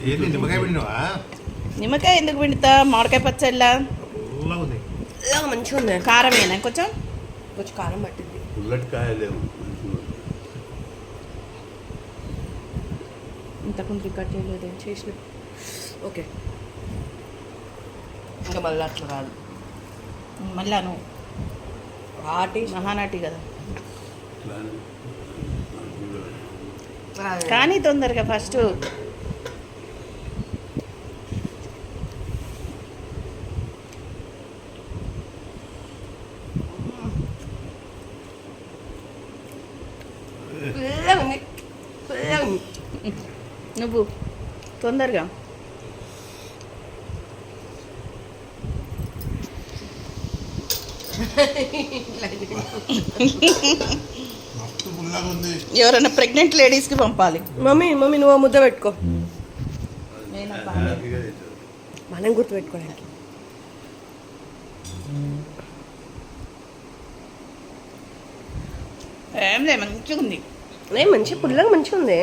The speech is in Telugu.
ఏంది నిమ్మకాయ పిండినవా? నిమ్మకాయ ఎందుకు పిండుతా? మామిడికాయ పచ్చళ్ళ పుల్లగా ఉంది. మంచిగా ఉంది. కారమేనా కొంచెం? కొంచెం కారం పట్టింది. పుల్లటికాయలేవు. ఇంతకుముందు రికార్డ్ చేయలేదు. చేసిన ఓకే. ఇంకా మళ్ళీ అట్లా కాదు. మళ్ళా నువ్వు వాటి మహానాటి కదా. కానీ కానీ తొందరగా ఫస్ట్ నువ్వు తొందరగా మస్తు పుల్లగా ఉంది. ఎవరైనా ప్రెగ్నెంట్ లేడీస్కి పంపాలి. మమ్మీ నువ్వు ముద్ద పెట్టుకో. నేను హ్యాపీగా తింటారు. మనం గుర్తు పెట్టుకోవడానికి. ఏం లేదు, మంచిగా ఉంది. మంచి పుల్లగా మంచిగా ఉంది.